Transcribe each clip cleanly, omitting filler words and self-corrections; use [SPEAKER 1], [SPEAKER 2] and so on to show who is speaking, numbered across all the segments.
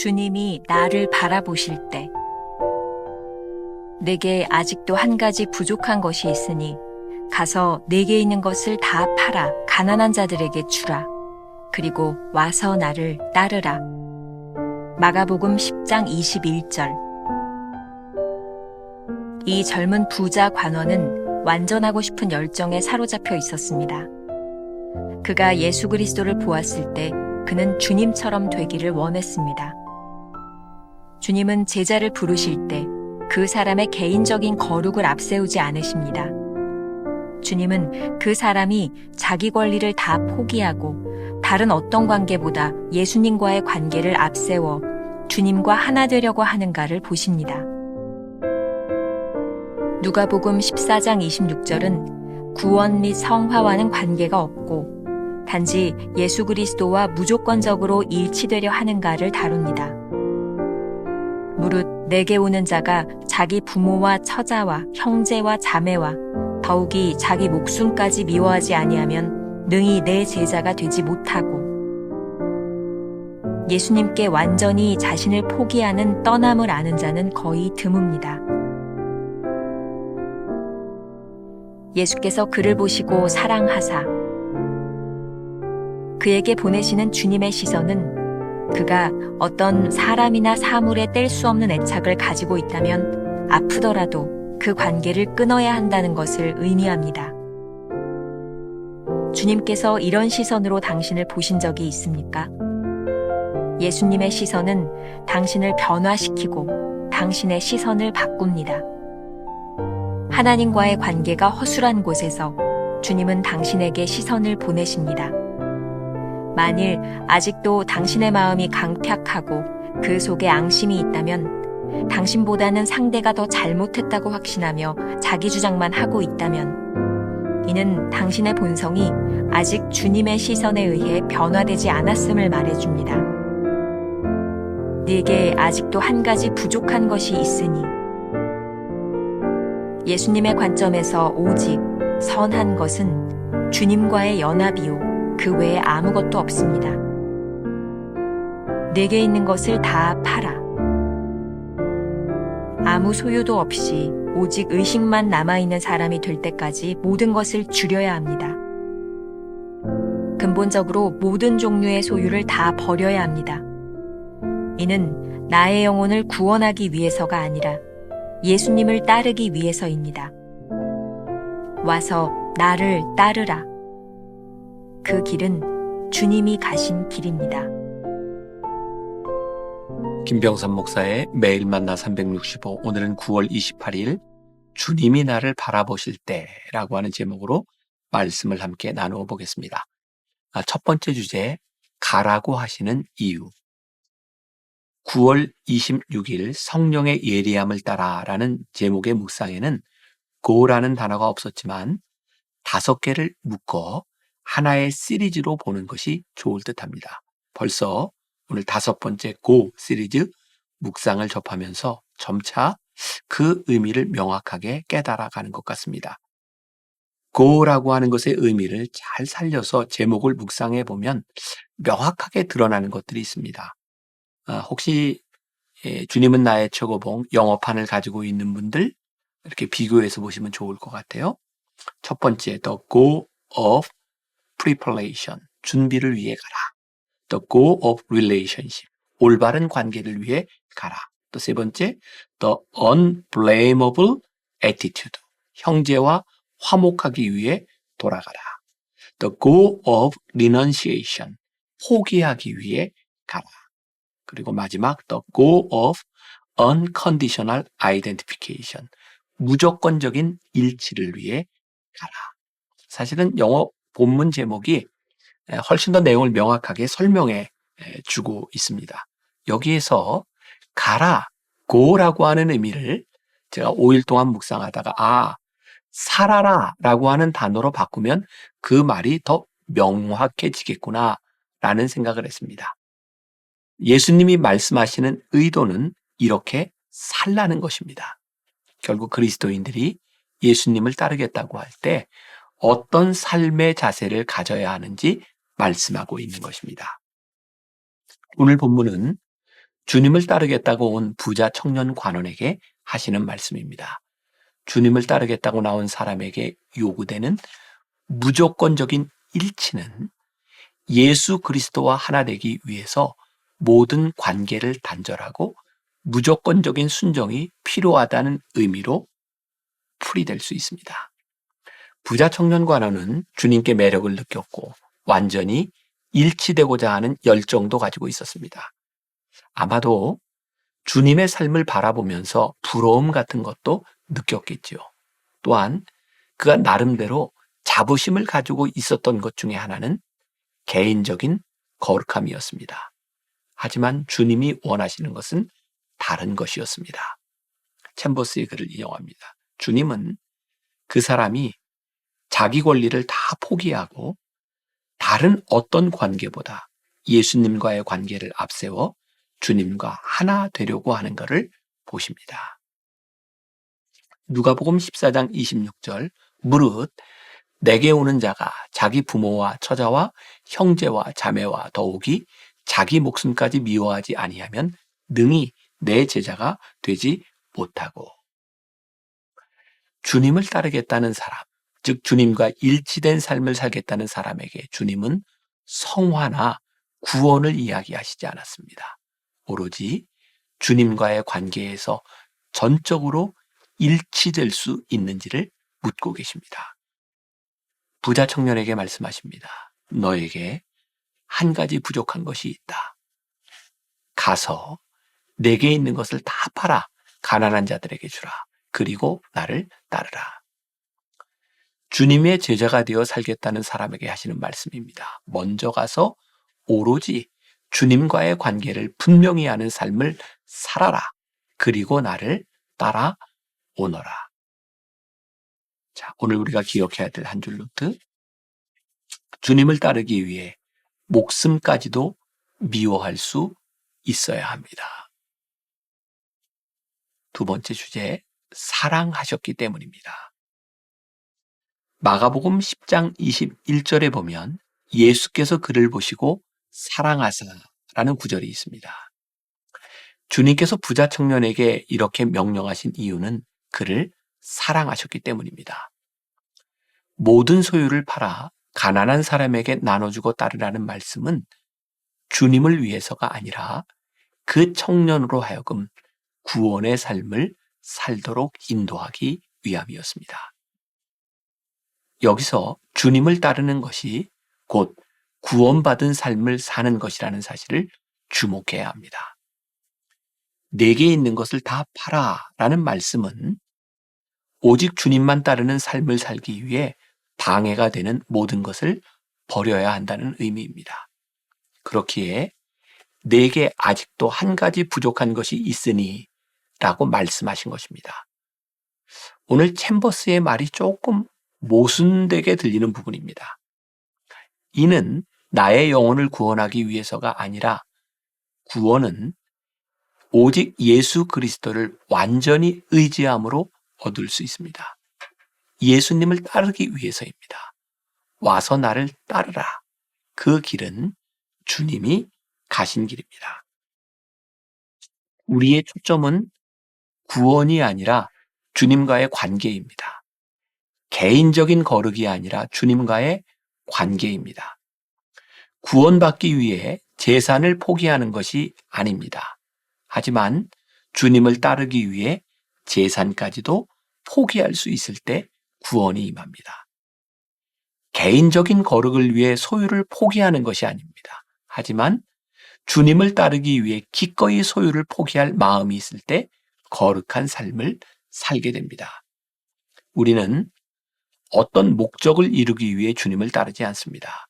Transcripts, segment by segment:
[SPEAKER 1] 주님이 나를 바라보실 때 내게 아직도 한 가지 부족한 것이 있으니 가서 내게 있는 것을 다 팔아 가난한 자들에게 주라. 그리고 와서 나를 따르라. 마가복음 10장 21절. 이 젊은 부자 관원은 완전하고 싶은 열정에 사로잡혀 있었습니다. 그가 예수 그리스도를 보았을 때 그는 주님처럼 되기를 원했습니다. 주님은 제자를 부르실 때 그 사람의 개인적인 거룩을 앞세우지 않으십니다. 주님은 그 사람이 자기 권리를 다 포기하고 다른 어떤 관계보다 예수님과의 관계를 앞세워 주님과 하나 되려고 하는가를 보십니다. 누가복음 14장 26절은 구원 및 성화와는 관계가 없고 단지 예수 그리스도와 무조건적으로 일치되려 하는가를 다룹니다. 무릇 내게 오는 자가 자기 부모와 처자와 형제와 자매와 더욱이 자기 목숨까지 미워하지 아니하면 능히 내 제자가 되지 못하고 예수님께 완전히 자신을 포기하는 떠남을 아는 자는 거의 드뭅니다. 예수께서 그를 보시고 사랑하사 그에게 보내시는 주님의 시선은 그가 어떤 사람이나 사물에 뗄 수 없는 애착을 가지고 있다면 아프더라도 그 관계를 끊어야 한다는 것을 의미합니다. 주님께서 이런 시선으로 당신을 보신 적이 있습니까? 예수님의 시선은 당신을 변화시키고 당신의 시선을 바꿉니다. 하나님과의 관계가 허술한 곳에서 주님은 당신에게 시선을 보내십니다. 만일 아직도 당신의 마음이 강팍하고 그 속에 앙심이 있다면, 당신보다는 상대가 더 잘못했다고 확신하며 자기 주장만 하고 있다면, 이는 당신의 본성이 아직 주님의 시선에 의해 변화되지 않았음을 말해줍니다. 네게 아직도 한 가지 부족한 것이 있으니, 예수님의 관점에서 오직 선한 것은 주님과의 연합이요 그 외에 아무것도 없습니다. 내게 있는 것을 다 팔아. 아무 소유도 없이 오직 의식만 남아있는 사람이 될 때까지 모든 것을 줄여야 합니다. 근본적으로 모든 종류의 소유를 다 버려야 합니다. 이는 나의 영혼을 구원하기 위해서가 아니라 예수님을 따르기 위해서입니다. 와서 나를 따르라. 그 길은 주님이 가신 길입니다.
[SPEAKER 2] 김병삼 목사의 매일 만나 365, 오늘은 9월 28일 주님이 나를 바라보실 때라고 하는 제목으로 말씀을 함께 나누어 보겠습니다. 첫 번째 주제, 가라고 하시는 이유. 9월 26일 성령의 예리함을 따라라는 제목의 묵상에는 go라는 단어가 없었지만 5개를 묶어 하나의 시리즈로 보는 것이 좋을 듯합니다. 벌써 오늘 5번째 go 시리즈 묵상을 접하면서 점차 그 의미를 명확하게 깨달아가는 것 같습니다. go라고 하는 것의 의미를 잘 살려서 제목을 묵상해 보면 명확하게 드러나는 것들이 있습니다. 혹시 주님은 나의 최고봉 영어판을 가지고 있는 분들 이렇게 비교해서 보시면 좋을 것 같아요. 첫 번째, the go of preparation, 준비를 위해 가라. The goal of relationship, 올바른 관계를 위해 가라. 또 세 번째, the unblameable attitude, 형제와 화목하기 위해 돌아가라. The goal of renunciation, 포기하기 위해 가라. 그리고 마지막, the goal of unconditional identification, 무조건적인 일치를 위해 가라. 사실은 영어 본문 제목이 훨씬 더 내용을 명확하게 설명해 주고 있습니다. 여기에서 가라, go라고 하는 의미를 제가 5일 동안 묵상하다가 살아라 라고 하는 단어로 바꾸면 그 말이 더 명확해지겠구나 라는 생각을 했습니다. 예수님이 말씀하시는 의도는 이렇게 살라는 것입니다. 결국 그리스도인들이 예수님을 따르겠다고 할 때 어떤 삶의 자세를 가져야 하는지 말씀하고 있는 것입니다. 오늘 본문은 주님을 따르겠다고 온 부자 청년 관원에게 하시는 말씀입니다. 주님을 따르겠다고 나온 사람에게 요구되는 무조건적인 일치는 예수 그리스도와 하나 되기 위해서 모든 관계를 단절하고 무조건적인 순종이 필요하다는 의미로 풀이될 수 있습니다. 부자 청년 관원은 주님께 매력을 느꼈고 완전히 일치되고자 하는 열정도 가지고 있었습니다. 아마도 주님의 삶을 바라보면서 부러움 같은 것도 느꼈겠지요. 또한 그가 나름대로 자부심을 가지고 있었던 것 중에 하나는 개인적인 거룩함이었습니다. 하지만 주님이 원하시는 것은 다른 것이었습니다. 챔버스의 글을 인용합니다. 주님은 그 사람이 자기 권리를 다 포기하고 다른 어떤 관계보다 예수님과의 관계를 앞세워 주님과 하나 되려고 하는 것을 보십니다. 누가복음 14장 26절 무릇 내게 오는 자가 자기 부모와 처자와 형제와 자매와 더욱이 자기 목숨까지 미워하지 아니하면 능히 내 제자가 되지 못하고. 주님을 따르겠다는 사람, 즉 주님과 일치된 삶을 살겠다는 사람에게 주님은 성화나 구원을 이야기하시지 않았습니다. 오로지 주님과의 관계에서 전적으로 일치될 수 있는지를 묻고 계십니다. 부자 청년에게 말씀하십니다. 너에게 한 가지 부족한 것이 있다. 가서 내게 있는 것을 다 팔아 가난한 자들에게 주라. 그리고 나를 따르라. 주님의 제자가 되어 살겠다는 사람에게 하시는 말씀입니다. 먼저 가서 오로지 주님과의 관계를 분명히 하는 삶을 살아라. 그리고 나를 따라오너라. 자, 오늘 우리가 기억해야 될 한 줄 노트. 주님을 따르기 위해 목숨까지도 미워할 수 있어야 합니다. 두 번째 주제, 사랑하셨기 때문입니다. 마가복음 10장 21절에 보면 예수께서 그를 보시고 사랑하사라는 구절이 있습니다. 주님께서 부자 청년에게 이렇게 명령하신 이유는 그를 사랑하셨기 때문입니다. 모든 소유를 팔아 가난한 사람에게 나눠주고 따르라는 말씀은 주님을 위해서가 아니라 그 청년으로 하여금 구원의 삶을 살도록 인도하기 위함이었습니다. 여기서 주님을 따르는 것이 곧 구원받은 삶을 사는 것이라는 사실을 주목해야 합니다. 내게 있는 것을 다 팔아 라는 말씀은 오직 주님만 따르는 삶을 살기 위해 방해가 되는 모든 것을 버려야 한다는 의미입니다. 그렇기에 내게 아직도 한 가지 부족한 것이 있으니 라고 말씀하신 것입니다. 오늘 챔버스의 말이 조금 모순되게 들리는 부분입니다. 이는 나의 영혼을 구원하기 위해서가 아니라 구원은 오직 예수 그리스도를 완전히 의지함으로 얻을 수 있습니다. 예수님을 따르기 위해서입니다. 와서 나를 따르라. 그 길은 주님이 가신 길입니다. 우리의 초점은 구원이 아니라 주님과의 관계입니다. 개인적인 거룩이 아니라 주님과의 관계입니다. 구원받기 위해 재산을 포기하는 것이 아닙니다. 하지만 주님을 따르기 위해 재산까지도 포기할 수 있을 때 구원이 임합니다. 개인적인 거룩을 위해 소유를 포기하는 것이 아닙니다. 하지만 주님을 따르기 위해 기꺼이 소유를 포기할 마음이 있을 때 거룩한 삶을 살게 됩니다. 우리는 어떤 목적을 이루기 위해 주님을 따르지 않습니다.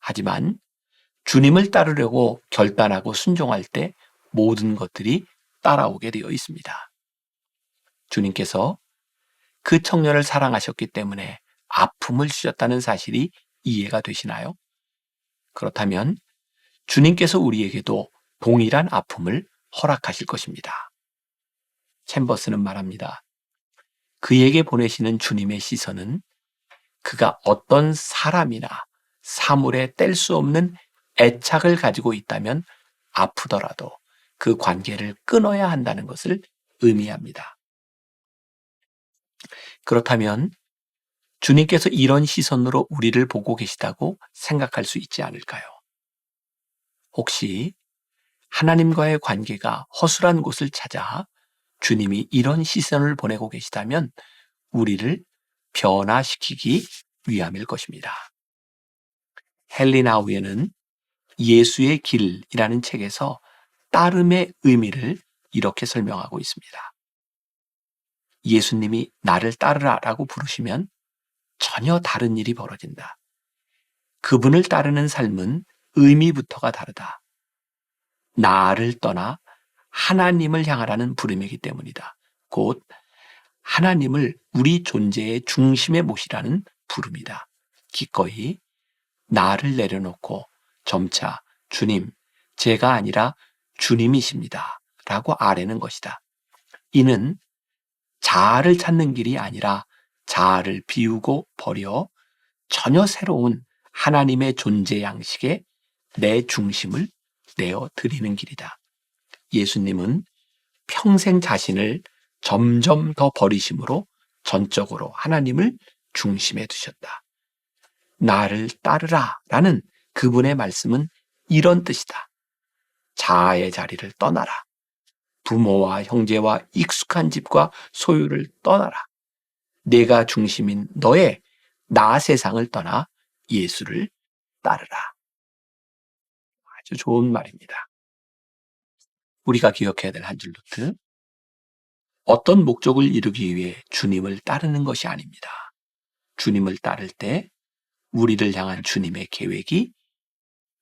[SPEAKER 2] 하지만 주님을 따르려고 결단하고 순종할 때 모든 것들이 따라오게 되어 있습니다. 주님께서 그 청년을 사랑하셨기 때문에 아픔을 주셨다는 사실이 이해가 되시나요? 그렇다면 주님께서 우리에게도 동일한 아픔을 허락하실 것입니다. 챔버스는 말합니다. 그에게 보내시는 주님의 시선은 그가 어떤 사람이나 사물에 뗄 수 없는 애착을 가지고 있다면 아프더라도 그 관계를 끊어야 한다는 것을 의미합니다. 그렇다면 주님께서 이런 시선으로 우리를 보고 계시다고 생각할 수 있지 않을까요? 혹시 하나님과의 관계가 허술한 곳을 찾아 주님이 이런 시선을 보내고 계시다면 우리를 변화시키기 위함일 것입니다. 헨리 나우에는 예수의 길이라는 책에서 따름의 의미를 이렇게 설명하고 있습니다. 예수님이 나를 따르라라고 부르시면 전혀 다른 일이 벌어진다. 그분을 따르는 삶은 의미부터가 다르다. 나를 떠나 하나님을 향하라는 부름이기 때문이다. 곧 하나님을 우리 존재의 중심에 모시라는 부름이다. 기꺼이 나를 내려놓고 점차 주님, 제가 아니라 주님이십니다. 라고 아뢰는 것이다. 이는 자아를 찾는 길이 아니라 자아를 비우고 버려 전혀 새로운 하나님의 존재 양식에 내 중심을 내어 드리는 길이다. 예수님은 평생 자신을 점점 더 버리심으로 전적으로 하나님을 중심에 두셨다. 나를 따르라 라는 그분의 말씀은 이런 뜻이다. 자아의 자리를 떠나라. 부모와 형제와 익숙한 집과 소유를 떠나라. 내가 중심인 너의 나 세상을 떠나 예수를 따르라. 아주 좋은 말입니다. 우리가 기억해야 될 한 줄 노트. 어떤 목적을 이루기 위해 주님을 따르는 것이 아닙니다. 주님을 따를 때 우리를 향한 주님의 계획이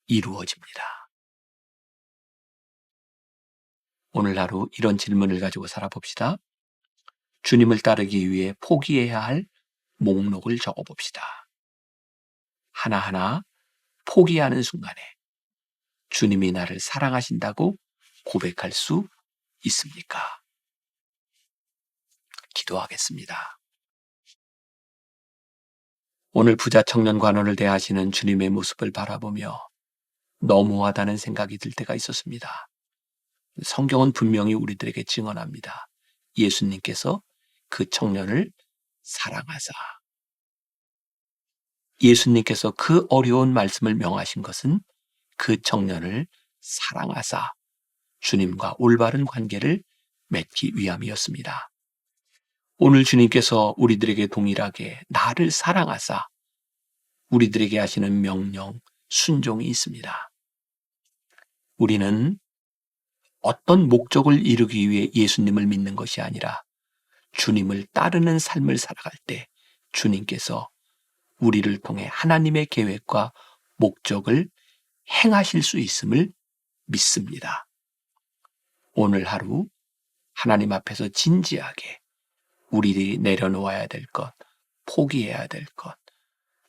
[SPEAKER 2] 이루어집니다. 오늘 하루 이런 질문을 가지고 살아봅시다. 주님을 따르기 위해 포기해야 할 목록을 적어봅시다. 하나하나 포기하는 순간에 주님이 나를 사랑하신다고 고백할 수 있습니까? 기도하겠습니다. 오늘 부자 청년 관원을 대하시는 주님의 모습을 바라보며 너무하다는 생각이 들 때가 있었습니다. 성경은 분명히 우리들에게 증언합니다. 예수님께서 그 청년을 사랑하사. 예수님께서 그 어려운 말씀을 명하신 것은 그 청년을 사랑하사 주님과 올바른 관계를 맺기 위함이었습니다. 오늘 주님께서 우리들에게 동일하게 나를 사랑하사 우리들에게 하시는 명령, 순종이 있습니다. 우리는 어떤 목적을 이루기 위해 예수님을 믿는 것이 아니라 주님을 따르는 삶을 살아갈 때 주님께서 우리를 통해 하나님의 계획과 목적을 행하실 수 있음을 믿습니다. 오늘 하루 하나님 앞에서 진지하게 우리들이 내려놓아야 될 것, 포기해야 될 것,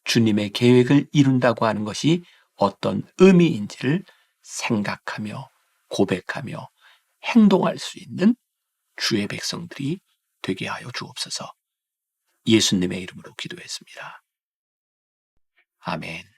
[SPEAKER 2] 주님의 계획을 이룬다고 하는 것이 어떤 의미인지를 생각하며 고백하며 행동할 수 있는 주의 백성들이 되게 하여 주옵소서. 예수님의 이름으로 기도했습니다. 아멘.